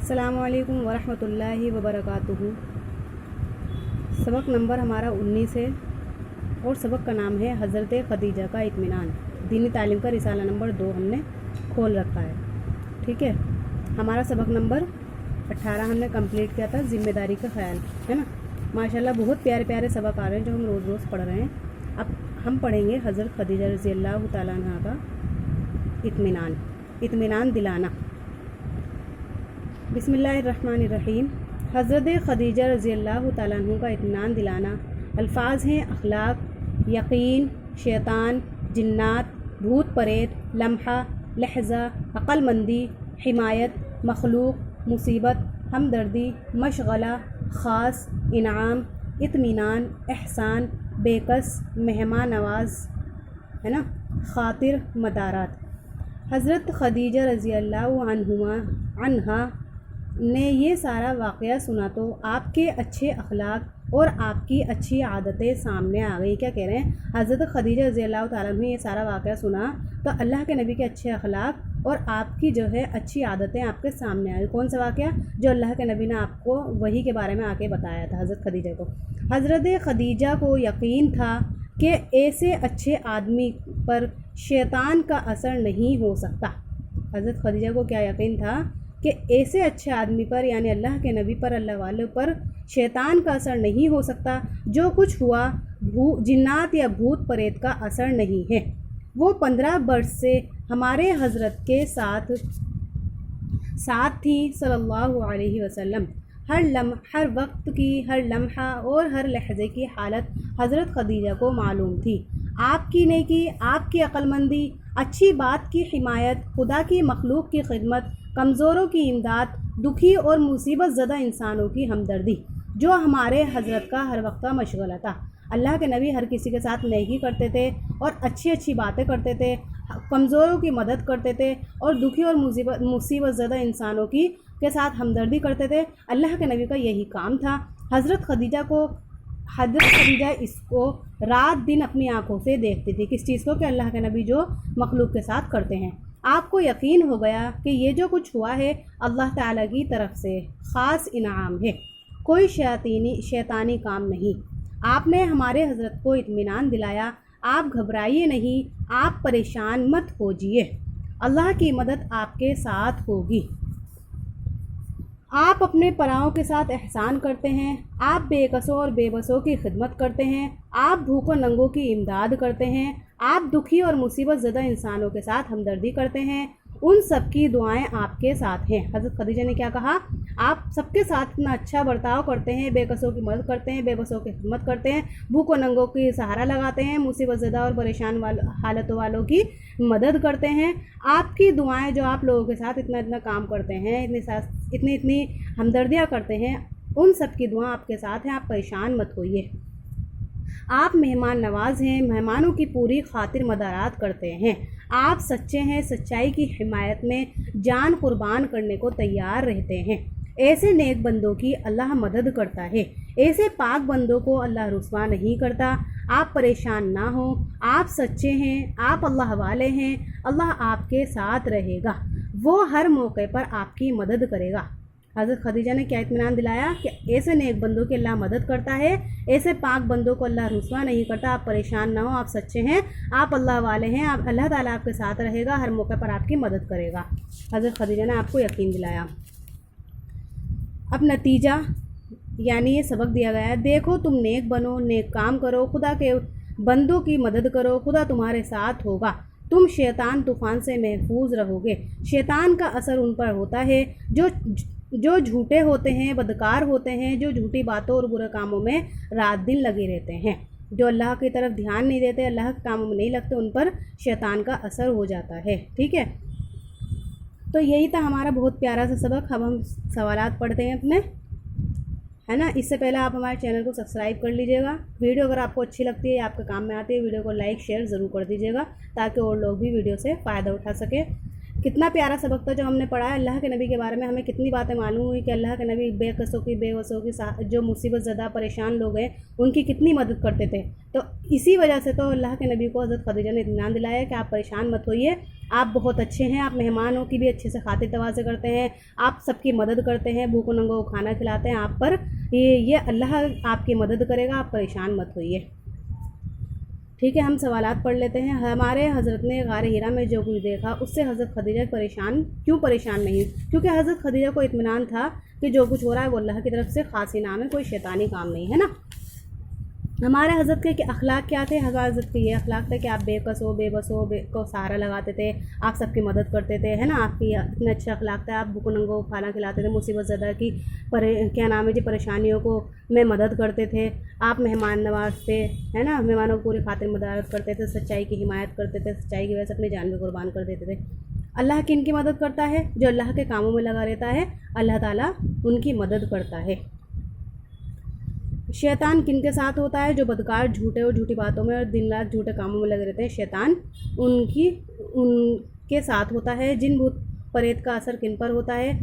अस्सलामु अलैकुम वरहमतुल्लाहि वबरकातुहू। सबक नंबर हमारा 19 है और सबक का नाम है हज़रत खदीजा का इत्मीनान। दीनी तालीम का रिसाला नंबर 2 हमने खोल रखा है। ठीक है, हमारा सबक नंबर 18 हमने कंप्लीट किया था, ज़िम्मेदारी का ख्याल, है ना। माशाल्लाह बहुत प्यारे प्यारे सबक आ रहे हैं जो हम रोज़ रोज़ पढ़ रहे हैं। अब हम पढ़ेंगे हज़रत खदीजा रज़ी अल्लाह तआला अन्हा का इत्मीनान दिलाना। बिस्मिल्लाहिर्रहमानिर्रहीम। हज़रत खदीजा रज़ी अल्लाह तआला अन्हा का इत्मीनान दिलाना। अल्फाज हैं अखलाक, यकीन, शैतान, जिन्नात, भूत परेत, लम्हा, लहज़ा, अक़लमंदी, हिमायत, मखलूक, मुसीबत, हमदर्दी, मशगला, ख़ास, इनाम, इत्मीनान, एहसान, बेकस, मेहमान नवाज, है ना, ख़ातिर, मदारात। हज़रत खदीजा रज़ी अल्लाह अन्हा ने ये सारा वाक़या सुना तो आपके अच्छे अखलाक और आपकी अच्छी आदतें सामने आ गई। क्या कह रहे हैं? हज़रत खदीजा रज़ी अल्लाह तआला अन्हा ने ये सारा वाक़या सुना तो अल्लाह के नबी के अच्छे अखलाक और आपकी जो है अच्छी आदतें आपके सामने आ गई। कौन सा वाक़या? जो अल्लाह के नबी ने आपको वही के बारे में आके बताया था हज़रत खदीजा को। हज़रत खदीजा को यकीन था कि ऐसे अच्छे आदमी पर शैतान का असर नहीं हो सकता। हज़रत खदीजा को क्या यकीन था कि ऐसे अच्छे आदमी पर यानी अल्लाह के नबी पर, अल्लाह वालों पर शैतान का असर नहीं हो सकता। जो कुछ हुआ जिन्नात या भूत प्रेत का असर नहीं है। वो 15 वर्ष से हमारे हज़रत के साथ थी सल्लल्लाहु अलैहि वसल्लम। हर वक्त की, हर लम्हा और हर लहजे की हालत हज़रत खदीजा को मालूम थी। आपकी नेकी, आपकी अक्लमंदी, अच्छी बात की हिमायत, खुदा की मखलूक की खिदमत, कमज़ोरों की इमदाद, दुखी और मुसीबत ज़दा इंसानों की हमदर्दी, जो हमारे हज़रत का हर वक्त का मशगला था। अल्लाह के नबी हर किसी के साथ नेकी करते थे और अच्छी अच्छी बातें करते थे, कमज़ोरों की मदद करते थे और दुखी और मुसीबत ज़दा इंसानों की के साथ हमदर्दी करते थे। अल्लाह के नबी का यही काम था। हज़रत खदीजा इसको रात दिन अपनी आँखों से देखती थी। किस चीज़ को? कि अल्लाह के नबी जो मखलूक के साथ करते हैं। आपको यकीन हो गया कि ये जो कुछ हुआ है अल्लाह ताला की तरफ से ख़ास इनाम है, कोई शैतानी काम नहीं। आपने हमारे हज़रत को इत्मीनान दिलाया। आप घबराइए नहीं, आप परेशान मत होजिए, अल्लाह की मदद आपके साथ होगी। आप अपने पराओं के साथ एहसान करते हैं, आप बेकसों और बेबसों की खिदमत करते हैं, आप भूखों नंगों की इमदाद करते हैं, आप दुखी और मुसीबत ज़दा इंसानों के साथ हमदर्दी करते हैं। उन सब की दुआएं आपके साथ हैं। हज़रत खदीजा ने क्या कहा? आप सबके साथ इतना अच्छा बर्ताव करते हैं, बेकसों की मदद करते हैं, बेबसों की खिदमत करते हैं, भूखों नंगों की सहारा लगाते हैं, मुसीबत ज़दा और परेशान हालतों वालों की मदद करते हैं। आपकी दुआएं जो आप लोगों के साथ इतना इतना काम करते हैं, इतनी हमदर्दियाँ करते हैं, उन सब की दुआ आपके साथ हैं। आप परेशान मत होइए। आप मेहमान नवाज हैं, मेहमानों की पूरी खातिर मदारात करते हैं। आप सच्चे हैं, सच्चाई की हिमायत में जान कुर्बान करने को तैयार रहते हैं। ऐसे नेक बंदों की अल्लाह मदद करता है, ऐसे पाक बंदों को अल्लाह रुस्वा नहीं करता। आप परेशान ना हो, आप सच्चे हैं, आप अल्लाह वाले हैं, अल्लाह आपके साथ रहेगा, वो हर मौके पर आपकी मदद करेगा। हज़रत खदीजा ने क्या इत्मीनान दिलाया कि ऐसे नेक बंदों की अल्लाह मदद करता है, ऐसे पाक बंदों को अल्लाह रुस्वा नहीं करता। आप परेशान ना हो, आप सच्चे हैं, आप अल्लाह वाले हैं, आप अल्लाह ताला आपके साथ रहेगा, हर मौके पर आपकी मदद करेगा। हज़रत खदीजा ने आपको यकीन दिलाया। अब नतीजा यानी ये सबक दिया गया है। देखो तुम नेक बनो, नेक काम करो, खुदा के बंदों की मदद करो, खुदा तुम्हारे साथ होगा, तुम शैतान तूफ़ान से महफूज रहोगे। शैतान का असर उन पर होता है जो झूठे होते हैं, बदकार होते हैं, जो झूठी बातों और बुरे कामों में रात दिन लगे रहते हैं, जो अल्लाह की तरफ ध्यान नहीं देते, अल्लाह के कामों में नहीं लगते, उन पर शैतान का असर हो जाता है। ठीक है, तो यही था हमारा बहुत प्यारा सा सबक। अब हम सवालात पढ़ते हैं अपने, है ना। इससे पहले आप हमारे चैनल को सब्सक्राइब कर लीजिएगा। वीडियो अगर आपको अच्छी लगती है, आपके काम में आती है, वीडियो को लाइक शेयर ज़रूर कर दीजिएगा ताकि और लोग भी वीडियो से फ़ायदा उठा सकें। कितना प्यारा सबक था जो हमने पढ़ा है। अल्लाह के नबी के बारे में हमें कितनी बातें मालूम हुई कि अल्लाह के नबी बेकसों की जो मुसीबत ज़दा परेशान लोग हैं उनकी कितनी मदद करते थे। तो इसी वजह से तो अल्लाह के नबी को हज़रत खदीजा ने इत्मीनान दिलाया कि आप परेशान मत होइए, आप बहुत अच्छे हैं, आप मेहमानों की भी अच्छे से खातिर तवाज़े करते हैं, आप सबकी मदद करते हैं, भूखों नंगों को खाना खिलाते हैं, आप पर ये अल्लाह आपकी मदद करेगा, आप परेशान मत होइए। ठीक है, हम सवालात पढ़ लेते हैं। हमारे हज़रत ने गार हीरा में जो कुछ देखा उससे हज़रत खदीजा क्यों परेशान नहीं? क्योंकि हज़रत खदीजा को इत्मीनान था कि जो कुछ हो रहा है वो अल्लाह की तरफ से ख़ास इनाम है, कोई शैतानी काम नहीं है ना। हमारे हज़रत के अखलाक क्या थे? हज़रत के ये अखलाक थे कि आप बेबसों को सहारा लगाते थे, आप सबकी मदद करते थे, है ना। आपकी इतने अच्छा अखलाक था, आप भूखों नंगों को खाना खिलाते थे, मुसीबत ज़दा की परेशानियों को में मदद करते थे, आप मेहमान नवाज थे, है ना, मेहमानों को पूरी खातिर मदद करते थे, सच्चाई की हिमायत करते थे, सच्चाई की वजह से अपनी जान भी कुर्बान कर देते थे। अल्लाह किन की मदद करता है? जो अल्लाह के कामों में लगा रहता है, अल्लाह ताला उनकी मदद करता है। शैतान किन के साथ होता है? जो बदकार, झूठे और झूठी बातों में और दिन रात झूठे कामों में लगे रहते हैं, शैतान उनके साथ होता है। जिन भूत प्रेत का असर किन पर होता है?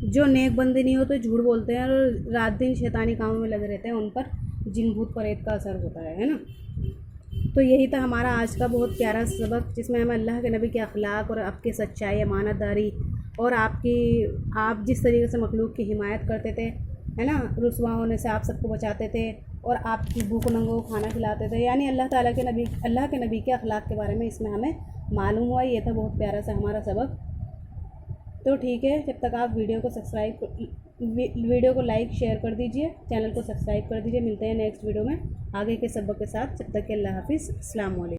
जो नेक बंदे नहीं होते, झूठ बोलते हैं और रात दिन शैतानी कामों में लगे रहते हैं, उन पर जिन भूत प्रेत का असर होता है ना। तो यही था हमारा आज का बहुत प्यारा सबक, जिसमें हमें अल्लाह के नबी के अखलाक और आपकी सच्चाई, अमानतदारी और आप जिस तरीके से मखलूक की हिमायत करते थे, है ना, रुसवा होने से आप सबको बचाते थे और आपकी भूख नंगों को खाना खिलाते थे, यानी अल्लाह के नबी के अखलाक के बारे में इसमें हमें मालूम हुआ। ये था बहुत प्यारा सा हमारा सबक। तो ठीक है, जब तक आप वीडियो को लाइक शेयर कर दीजिए, चैनल को सब्सक्राइब कर दीजिए। मिलते हैं नेक्स्ट वीडियो में आगे के सबक के साथ। जब तक के अल्लाह हाफिज़, अस्सलाम वालेकुम।